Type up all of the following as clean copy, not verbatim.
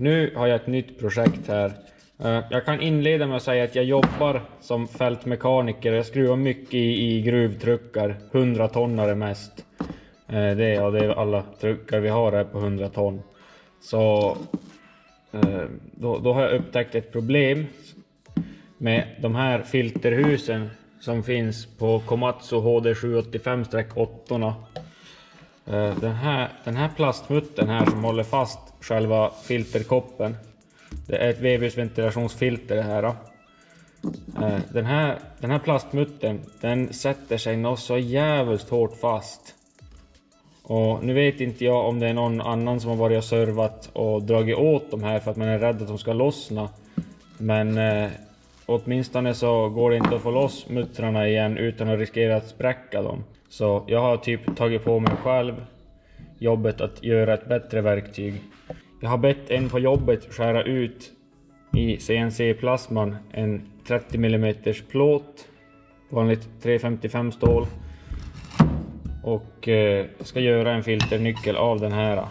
Nu har jag ett nytt projekt här. Jag kan inleda med att säga att jag jobbar som fältmekaniker. Jag skruvar mycket i gruvtruckar. 100 tonnare mest. Det är alla truckar vi har här på 100 ton. Så då har jag upptäckt ett problem med de här filterhusen som finns på Komatsu HD785-8. Den här plastmuttern här som håller fast själva filterkoppen. Det är ett vevhusventilationsfilter det här. Den här plastmuttern, den sätter sig något så jävligt hårt fast. Och nu vet inte jag om det är någon annan som har varit och servat och dragit åt de här för att man är rädd att de ska lossna. Men åtminstone så går det inte att få loss muttrarna igen utan att riskera att spräcka dem. Så jag har typ tagit på mig själv jobbet att göra ett bättre verktyg. Jag har bett en på jobbet skära ut i CNC-plasman en 30 mm plåt, vanligt 355 stål. Och ska göra en filternyckel av den här.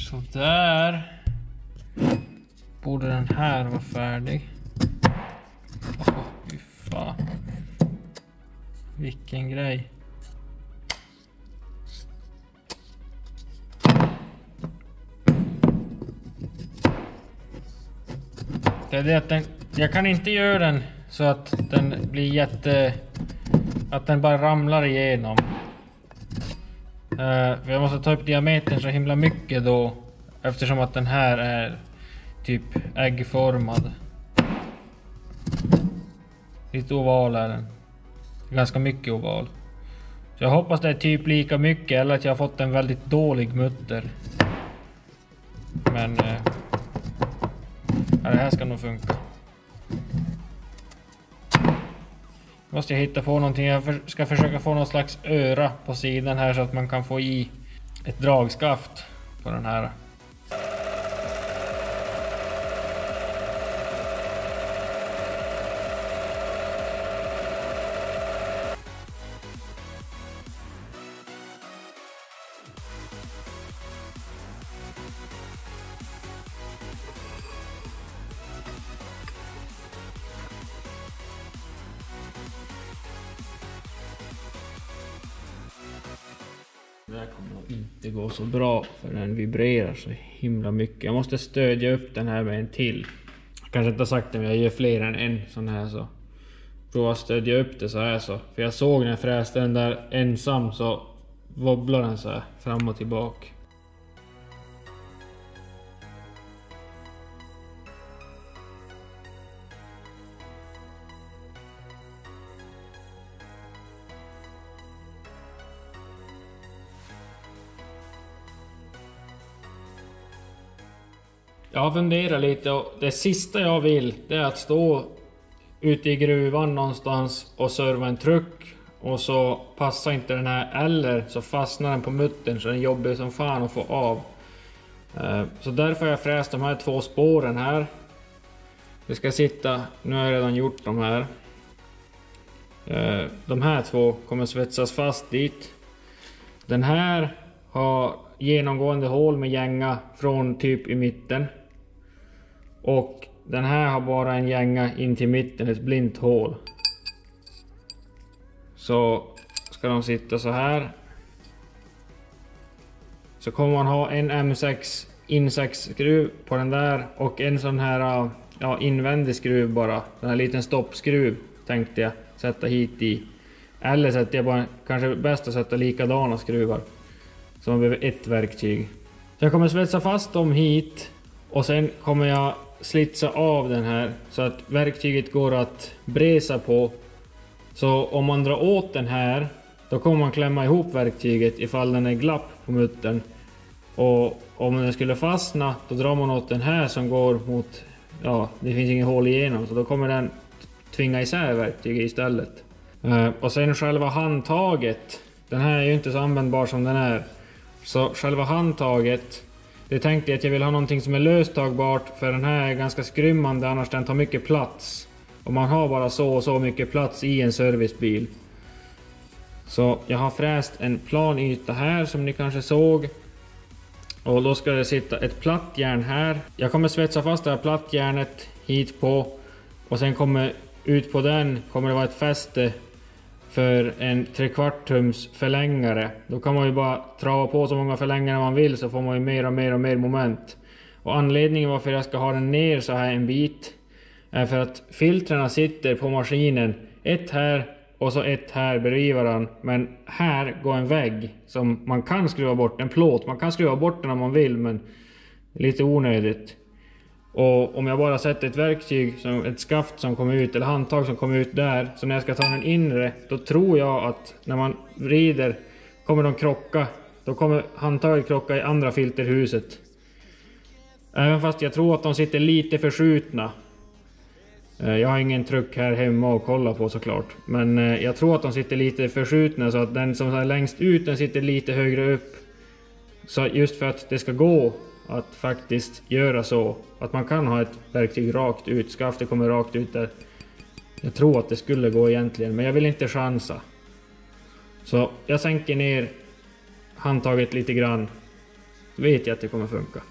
Så där borde den här vara färdig. Fy fan. Vilken grej. Det är det att jag kan inte göra den så att den blir att den bara ramlar igenom. För jag måste ta upp diametern så himla mycket då, eftersom att den här är typ äggformad. Lite oval är den. Ganska mycket oval. Så jag hoppas det är typ lika mycket, eller att jag har fått en väldigt dålig mutter. Men det här ska nog funka. Måste jag hitta på någonting. Jag ska försöka få någon slags öra på sidan här så att man kan få i ett dragskaft på den här. Det här kommer inte gå så bra för den vibrerar så himla mycket. Jag måste stödja upp den här med en till. Jag kanske inte har sagt det, men jag gör fler än en sån här så. Prova stödja upp det så här så. För jag såg när jag fräste den där ensam så wobblar den så här fram och tillbaka. Jag har funderat lite och det sista jag vill det är att stå ute i gruvan någonstans och serva en truck och så passar inte den här eller så fastnar den på muttern så den jobbar som fan att få av. Så därför har jag fräst de här 2 spåren här. Det ska sitta, nu har jag redan gjort de här. De här 2 kommer svetsas fast dit. Den här har genomgående hål med gänga från typ i mitten. Och den här har bara en gänga in till mitten, ett blint hål. Så ska de sitta så här. Så kommer man ha en M6 in-6 skruv på den där och en sån här invändig skruv bara. Den här liten stoppskruv tänkte jag sätta hit i. Eller sätter jag bara, kanske bäst att sätta likadana skruvar. Så man behöver ett verktyg. Så jag kommer svetsa fast dem hit och sen kommer jag slitsa av den här så att verktyget går att bresa på. Så om man drar åt den här då kommer man klämma ihop verktyget ifall den är glapp på muttern. Och om den skulle fastna då drar man åt den här som går mot, det finns ingen hål igenom så då kommer den tvinga isär verktyget istället. Och sen själva handtaget, den här är ju inte så användbar som den är. Så själva handtaget, det tänkte jag att jag vill ha någonting som är löstagbart för den här är ganska skrymmande annars den tar mycket plats. Och man har bara så och så mycket plats i en servicebil. Så jag har fräst en plan yta här som ni kanske såg. Och då ska det sitta ett plattjärn här. Jag kommer svetsa fast det här plattjärnet hit på. Och sen kommer ut på den kommer det vara ett fäste för en 3/4 tums förlängare. Då kan man ju bara trava på så många förlängare man vill så får man ju mer och mer moment. Och anledningen varför jag ska ha den ner så här en bit är för att filtrarna sitter på maskinen. Ett här och så ett här bredvid varandra. Men här går en vägg som man kan skruva bort, en plåt. Man kan skruva bort den om man vill men lite onödigt. Och om jag bara sätter ett verktyg, som ett skaft som kommer ut eller handtag som kommer ut där. Så när jag ska ta den inre, då tror jag att när man vrider kommer de krocka. Då kommer handtaget krocka i andra filterhuset. Även fast jag tror att de sitter lite förskjutna. Jag har ingen truck här hemma att kolla på såklart. Men jag tror att de sitter lite förskjutna så att den som är längst ut den sitter lite högre upp. Så just för att det ska gå att faktiskt göra så att man kan ha ett verktyg rakt ut, skaftet kommer rakt ut där. Jag tror att det skulle gå egentligen, men jag vill inte chansa. Så jag sänker ner handtaget lite grann vet jag att det kommer funka.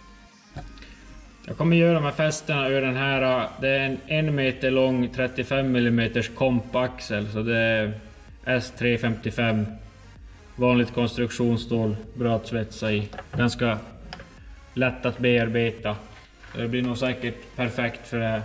Jag kommer göra de här fästena ur den här, det är en 1 meter lång 35 mm kompaxel, så det är S355 vanligt konstruktionsstål, bra att svetsa i, ganska lätt att bearbeta. Det blir nog säkert perfekt för det här.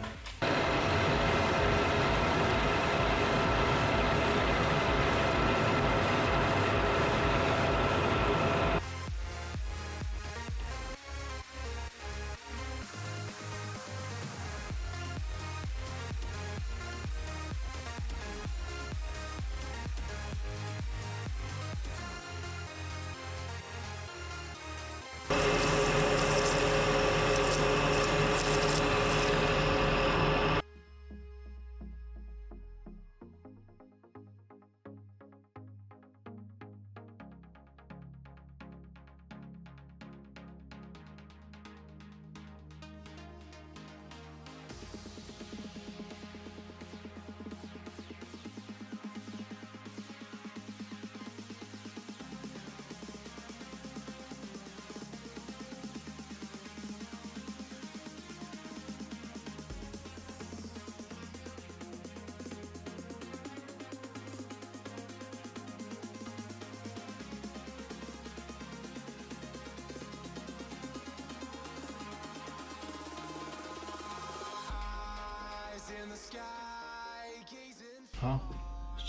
Ja,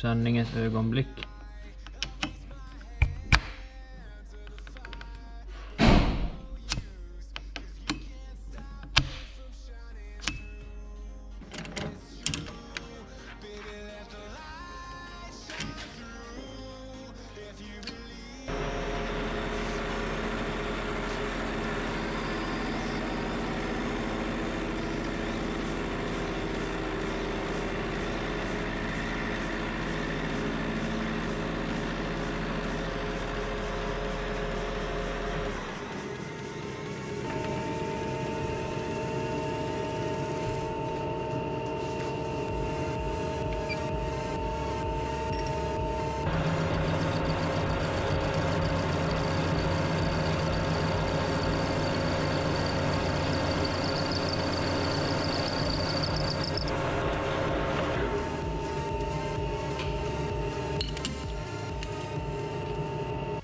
sändningens ögonblick.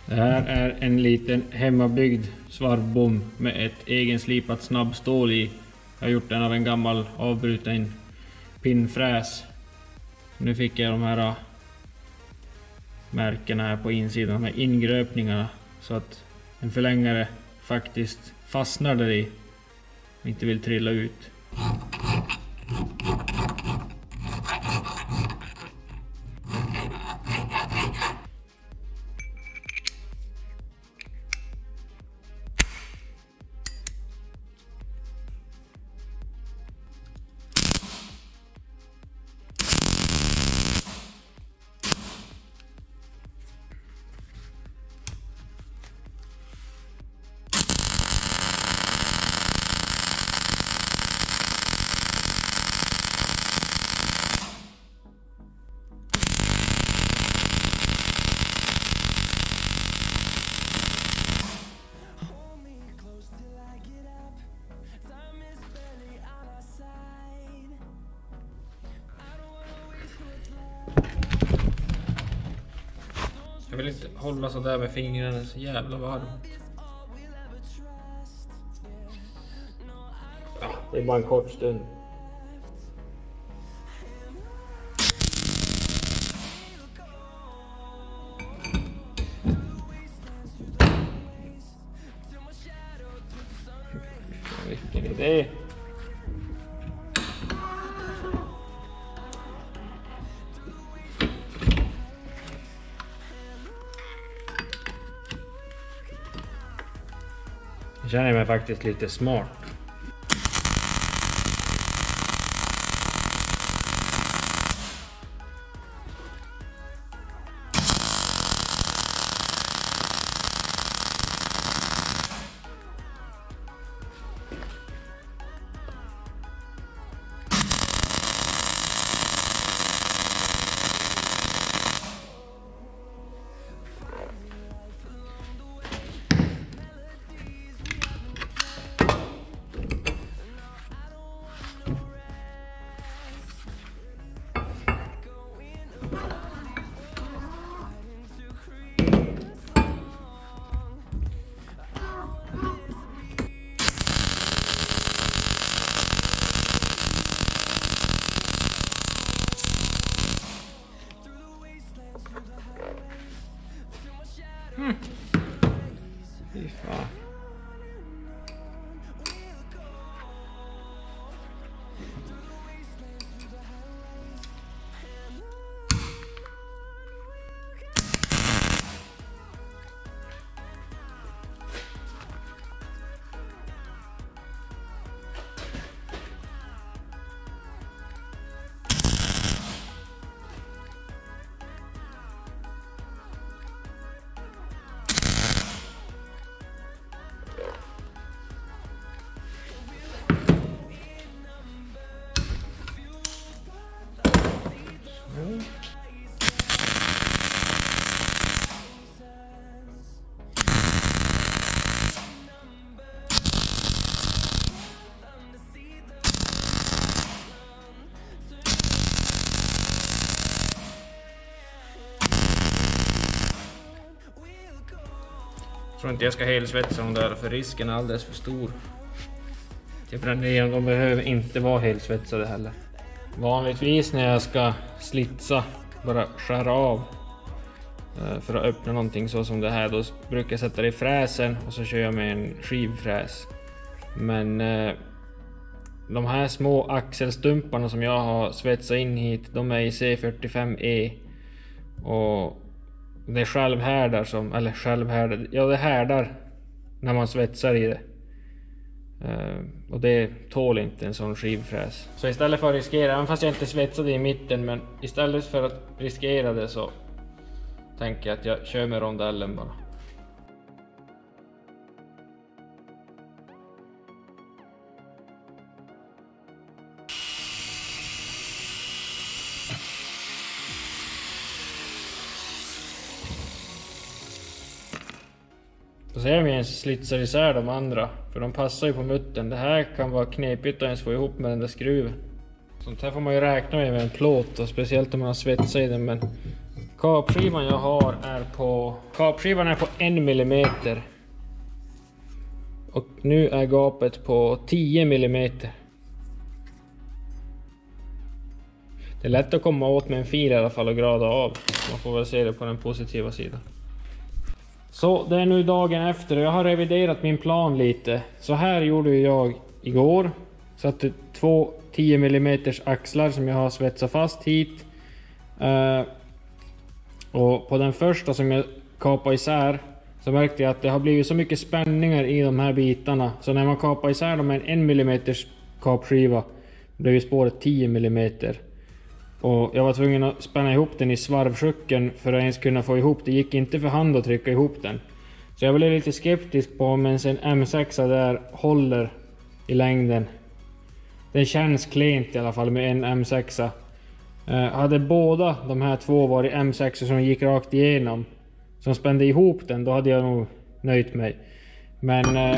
Det här är en liten hemmabyggd svarvbom med ett egenslipat snabbstål i. Jag har gjort den av en gammal avbruten pinnfräs. Nu fick jag de här märkena här på insidan, de här ingröpningarna, så att en förlängare faktiskt fastnar där i och inte vill trilla ut. Jag vill inte hålla så där med fingrarna, det är så jävla varmt. Ja, det är bara en kort stund. Vilken idé. Jag känner mig faktiskt lite smart. Fy fan. Jag tror inte jag ska helsvetsa dem där för risken är alldeles för stor. Jag bränner igenom, de behöver inte vara helsvetsade heller. Vanligtvis när jag ska slitsa, bara skära av för att öppna någonting så som det här, då brukar jag sätta det i fräsen och så kör jag med en skivfräs. Men de här små axelstumparna som jag har svetsat in hit, de är i C45E och det är självhärdar som, eller självhärdar, ja det härdar när man svetsar i det. Och det tål inte en sån skivfräs. Så istället för att riskera, även fast jag inte svetsade i mitten, men istället för att riskera det så tänker jag att jag kör med rondellen bara. Så ser vi ens slitsar isär de andra, för de passar ju på muttern. Det här kan vara knepigt att ens få ihop med den där skruven. Sånt här får man ju räkna med en plåt, och speciellt om man har svetsat i den. Men kapskivan jag har är på 1 millimeter. Och nu är gapet på 10 millimeter. Det är lätt att komma åt med en fil i alla fall och grada av. Man får väl se det på den positiva sidan. Så det är nu dagen efter och jag har reviderat min plan lite. Så här gjorde jag igår. Satte 2 10 mm axlar som jag har svetsat fast hit. Och på den första som jag kapade isär så märkte jag att det har blivit så mycket spänningar i de här bitarna. Så när man kapar isär dem med en 1 mm kapskiva blev spåret 10 mm. Och jag var tvungen att spänna ihop den i svarvsjucken för att ens kunna få ihop. Det gick inte för hand att trycka ihop den. Så jag blev lite skeptisk på om en M6 där håller i längden. Den känns klent i alla fall med en M6. Hade båda de här två varit M6 som gick rakt igenom, som spände ihop den, då hade jag nog nöjt mig. Men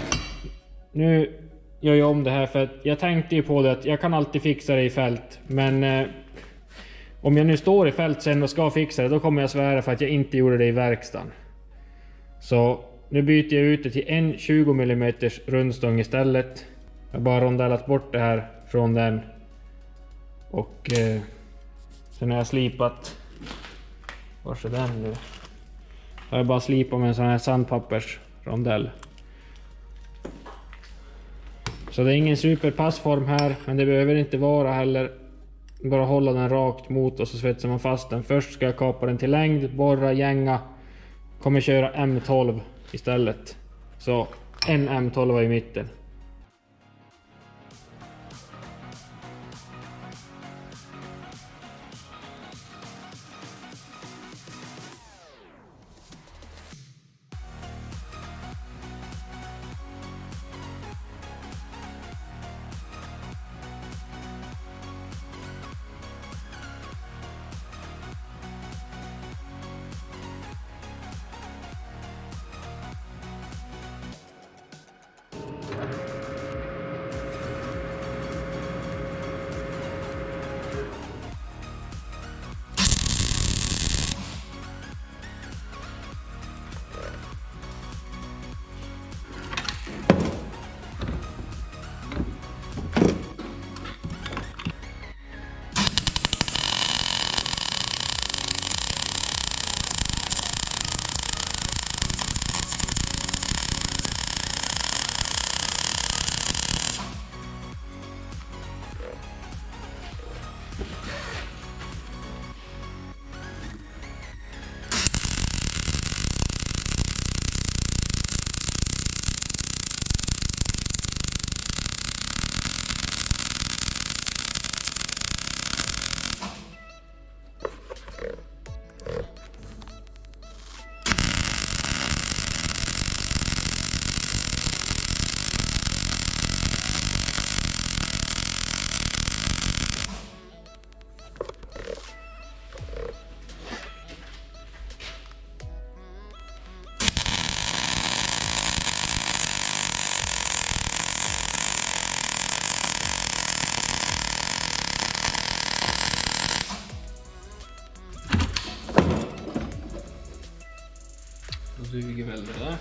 nu gör jag om det här för att jag tänkte ju på det att jag kan alltid fixa det i fält. Men om jag nu står i fält sen och ska fixa det, då kommer jag svära för att jag inte gjorde det i verkstaden. Så nu byter jag ut det till en 20 mm rundstång istället. Jag har bara rondellat bort det här från den. Och sen har jag slipat. Var är den nu? Jag har bara slipat med en sån här sandpappersrondell. Så det är ingen superpassform här, men det behöver inte vara heller. Bara hålla den rakt mot och så svetsar man fast den. Först ska jag kapa den till längd, borra, gänga. Kommer köra M12 istället. Så en M12 i mitten. duger väl det där.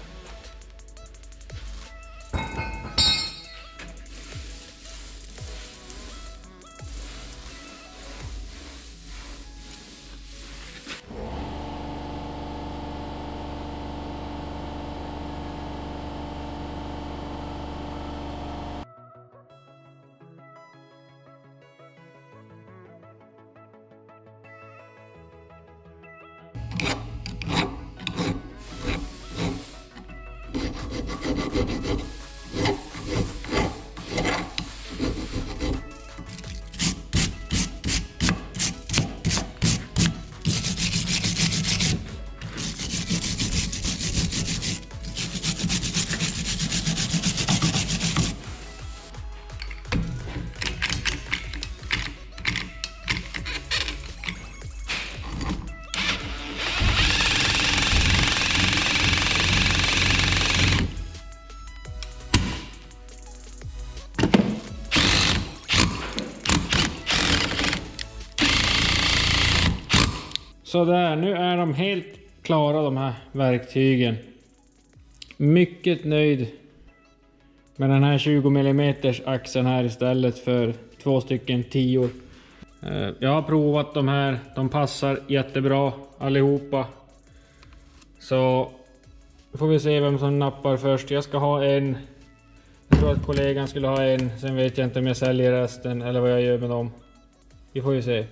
Så där, nu är de helt klara de här verktygen. Mycket nöjd med den här 20 mm axeln här istället för 2 stycken 10. Jag har provat de här, de passar jättebra allihopa. Så får vi se vem som nappar först. Jag ska ha en. Jag tror att kollegan skulle ha en, sen vet jag inte om jag säljer resten eller vad jag gör med dem. Vi får ju se.